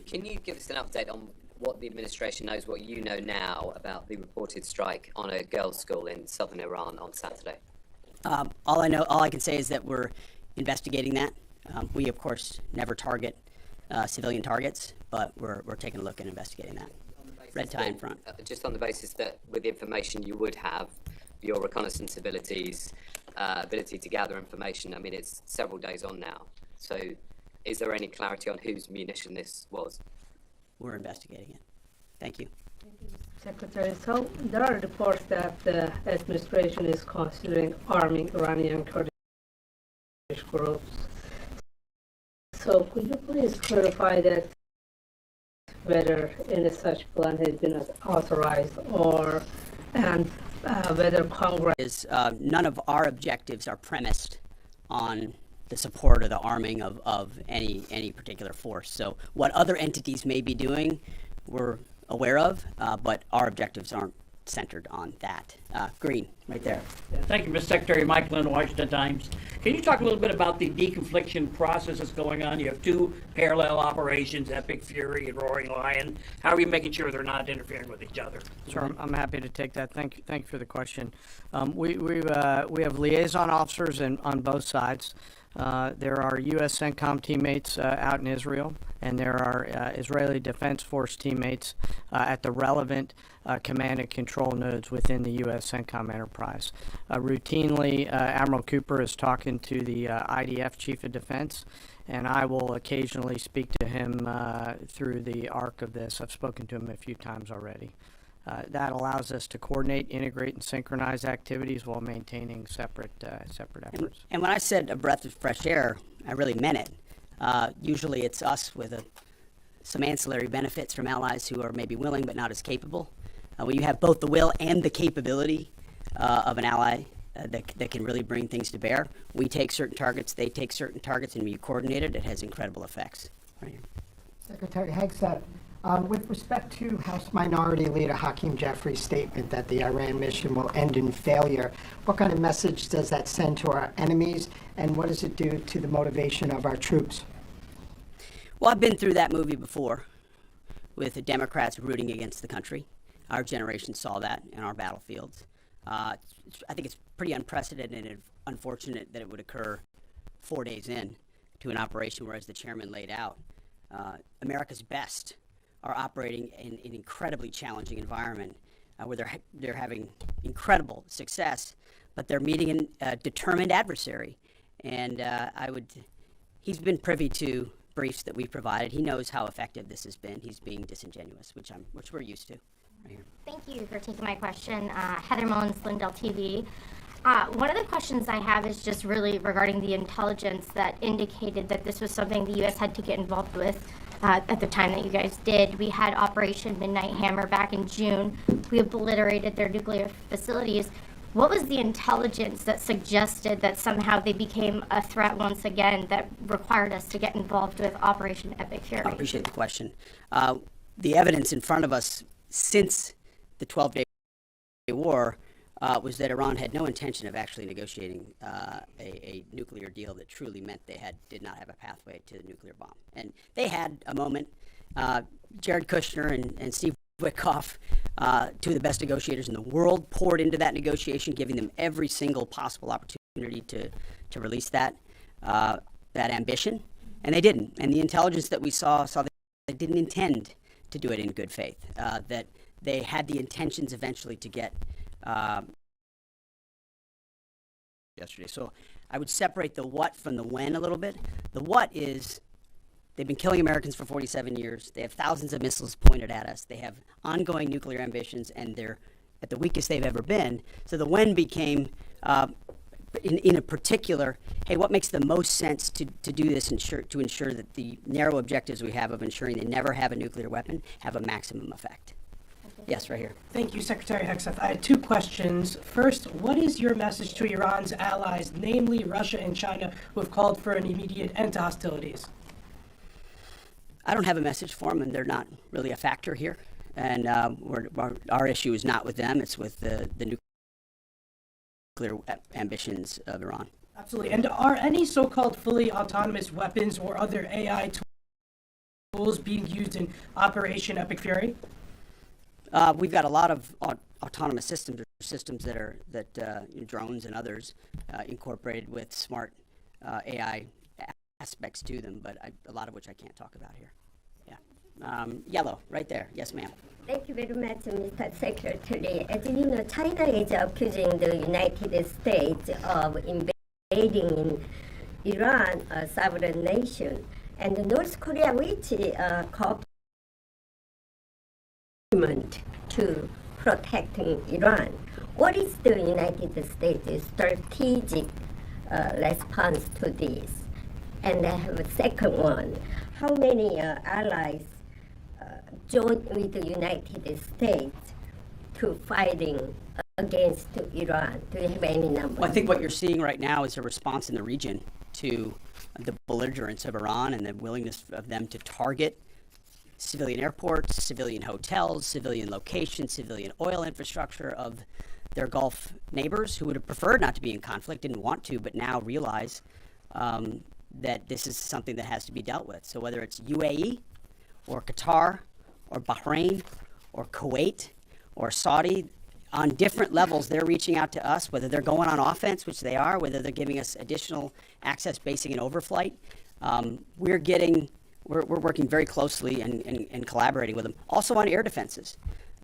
Can you give us an update on what the administration knows, what you know now about the reported strike on a girls' school in southern Iran on Saturday? All I can say is that we're investigating that. We, of course, never target civilian targets, but we're taking a look and investigating that. Red tie in front. Just on the basis that with the information you would have, your reconnaissance abilities, ability to gather information, I mean, it's several days on now. So is there any clarity on whose munition this was? We're investigating it. Thank you. Secretary, so there are reports that the administration is considering arming Iranian Kurdish groups. So could you please clarify that whether any such plan has been authorized and whether Congress... None of our objectives are premised on the support or the arming of any particular force. So what other entities may be doing, we're aware of, but our objectives aren't centered on that. Green, right there. Thank you, Mr. Secretary. Mike Lynn, Washington Times. Can you talk a little bit about the deconfliction process that's going on? You have two parallel operations, Epic Fury and Roaring Lion. How are you making sure they're not interfering with each other? Sure, I'm happy to take that. Thank you for the question. We have liaison officers on both sides. There are U.S. CENTCOM teammates out in Israel, and there are Israeli Defense Force teammates at the relevant command and control nodes within the U.S. CENTCOM enterprise. Routinely, Admiral Cooper is talking to the IDF Chief of Defense, and I will occasionally speak to him through the arc of this. I've spoken to him a few times already. That allows us to coordinate, integrate, and synchronize activities while maintaining separate efforts. And when I said a breath of fresh air, I really meant it. Usually it's us with some ancillary benefits from allies who are maybe willing but not as capable. When you have both the will and the capability of an ally that can really bring things to bear, we take certain targets, they take certain targets, and we coordinate it. It has incredible effects. Right here. Secretary Hegseth, with respect to House Minority Leader Hakeem Jeffrey's statement that the Iran mission will end in failure, what kind of message does that send to our enemies, and what does it do to the motivation of our troops? Well, I've been through that movie before with the Democrats rooting against the country. Our generation saw that in our battlefields. I think it's pretty unprecedented and unfortunate that it would occur 4 days in to an operation where, as the chairman laid out, America's best are operating in an incredibly challenging environment where they're having incredible success, but they're meeting a determined adversary. And he's been privy to briefs that we provided. He knows how effective this has been. He's being disingenuous, which we're used to. Right here. Thank you for taking my question. Heather Mullins, Lindell TV. One of the questions I have is just really regarding the intelligence that indicated that this was something the U.S. had to get involved with at the time that you guys did. We had Operation Midnight Hammer back in June. We obliterated their nuclear facilities. What was the intelligence that suggested that somehow they became a threat once again that required us to get involved with Operation Epic Fury? I appreciate the question. The evidence in front of us since the 12-day war was that Iran had no intention of actually negotiating a nuclear deal that truly meant they did not have a pathway to the nuclear bomb. And they had a moment. Jared Kushner and Steve Witkoff, two of the best negotiators in the world, poured into that negotiation, giving them every single possible opportunity to release that ambition, and they didn't. And the intelligence that we saw that they didn't intend to do it in good faith, that they had the intentions eventually to get yesterday. So I would separate the what from the when a little bit. The what is they've been killing Americans for 47 years. They have thousands of missiles pointed at us. They have ongoing nuclear ambitions, and they're at the weakest they've ever been. So the when became, in a particular, hey, what makes the most sense to do this to ensure that the narrow objectives we have of ensuring they never have a nuclear weapon have a maximum effect. Yes, right here. Thank you, Secretary Hegseth. I had two questions. First, what is your message to Iran's allies, namely Russia and China, who have called for an immediate end to hostilities? I don't have a message for them, and they're not really a factor here. And our issue is not with them; it's with the nuclear ambitions of Iran. Absolutely. And are any so-called fully autonomous weapons or other AI tools tools being used in Operation Epic Fury? We've got a lot of autonomous systems, or systems that drones and others incorporated with smart AI aspects to them, but a lot of which I can't talk about here. Yeah. Yellow, right there. Yes, ma'am. Thank you very much, Mr. Secretary. As you know, China is accusing the United States of invading in Iran, a sovereign nation, and North Korea, which commitment to protecting Iran. What is the United States' strategic response to this? And I have a second one. How many allies join with the United States to fighting against Iran? Do you have any numbers? Well, I think what you're seeing right now is a response in the region to the belligerence of Iran and the willingness of them to target civilian airports, civilian hotels, civilian locations, civilian oil infrastructure of their Gulf neighbors who would have preferred not to be in conflict, didn't want to, but now realize that this is something that has to be dealt with. So whether it's UAE or Qatar or Bahrain or Kuwait or Saudi, on different levels, they're reaching out to us, whether they're going on offense, which they are, whether they're giving us additional access basing and overflight. We're working very closely and collaborating with them. Also on air defenses.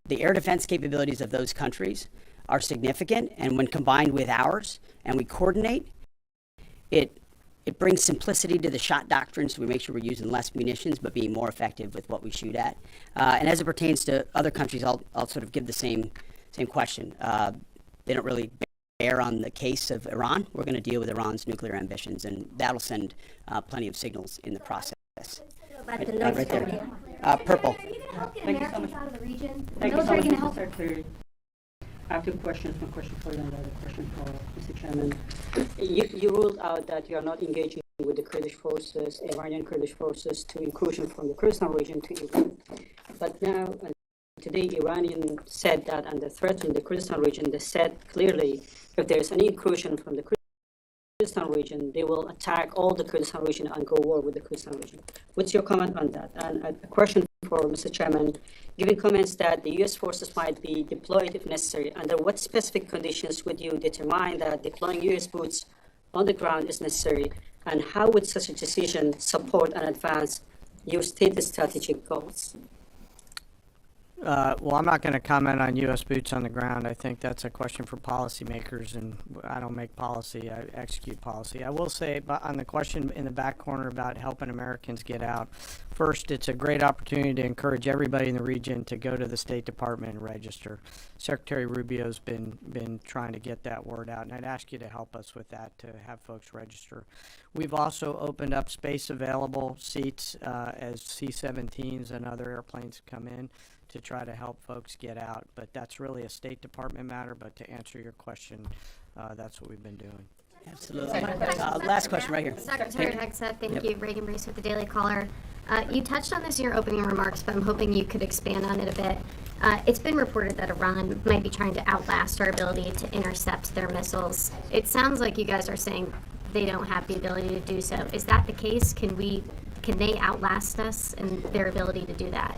The air defense capabilities of those countries are significant, and when combined with ours and we coordinate, it brings simplicity to the shot doctrine, so we make sure we're using less munitions but being more effective with what we shoot at. And as it pertains to other countries, I'll sort of give the same question. They don't really bear on the case of Iran. We're going to deal with Iran's nuclear ambitions, and that'll send plenty of signals in the process. Right there. Purple. Thank you so much. Out of the region. Thank you so much, Mr. Secretary. I have two questions. One question for you and another question for Mr. Chairman. You ruled out that you are not engaging with the Kurdish forces, Iranian Kurdish forces, to incursion from the Kurdistan region to Iran. But now, today, Iranian said that under threatening the Kurdistan region, they said clearly if there is any incursion from the Kurdistan region, they will attack all the Kurdistan region and go war with the Kurdistan region. What's your comment on that? And a question for Mr. Chairman, given comments that the U.S. forces might be deployed if necessary, under what specific conditions would you determine that deploying U.S. boots on the ground is necessary, and how would such a decision support and advance your stated strategic goals? Well, I'm not going to comment on U.S. boots on the ground. I think that's a question for policymakers, and I don't make policy, I execute policy. I will say on the question in the back corner about helping Americans get out, first, it's a great opportunity to encourage everybody in the region to go to the State Department and register. Secretary Rubio's been trying to get that word out, and I'd ask you to help us with that, to have folks register. We've also opened up space available seats as C-17s and other airplanes come in to try to help folks get out. But that's really a State Department matter. But to answer your question, that's what we've been doing. Absolutely. Last question right here. Secretary Hegseth, thank you. Reagan Reese with the Daily Caller. You touched on this in your opening remarks, but I'm hoping you could expand on it a bit. It's been reported that Iran might be trying to outlast our ability to intercept their missiles. It sounds like you guys are saying they don't have the ability to do so. Is that the case? Can they outlast us in their ability to do that?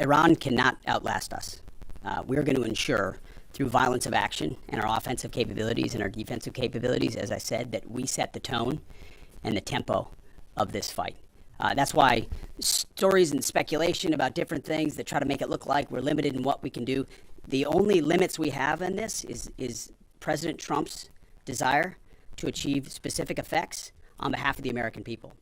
Iran cannot outlast us. We're going to ensure through violence of action and our offensive capabilities and our defensive capabilities, as I said, that we set the tone and the tempo of this fight. That's why stories and speculation about different things that try to make it look like we're limited in what we can do, the only limits we have in this is President Trump's desire to achieve specific effects on behalf of the American people.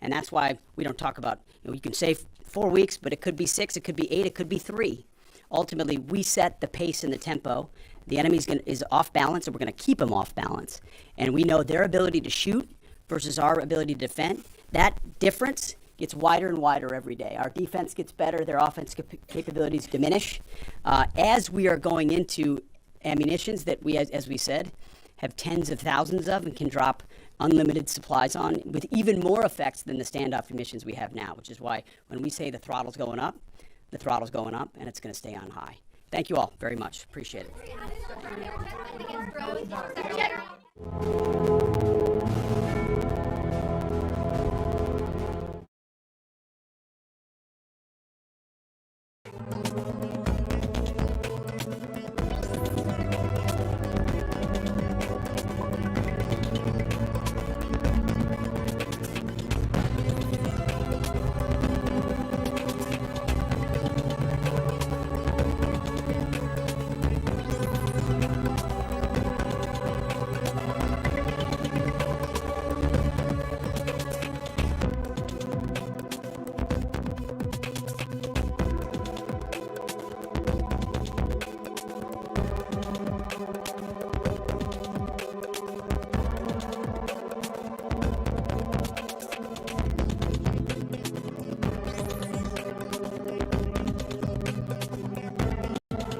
And that's why we don't talk about, you can say 4 weeks, but it could be 6, it could be 8, it could be 3. Ultimately, we set the pace and the tempo. The enemy is off balance, and we're going to keep them off balance. And we know their ability to shoot versus our ability to defend, that difference gets wider and wider every day. Our defense gets better, their offense capabilities diminish. As we are going into ammunitions that we, as we said, have tens of thousands of and can drop unlimited supplies on with even more effects than the standoff emissions we have now, which is why when we say the throttle's going up, the throttle's going up, and it's going to stay on high. Thank you all very much. Appreciate it.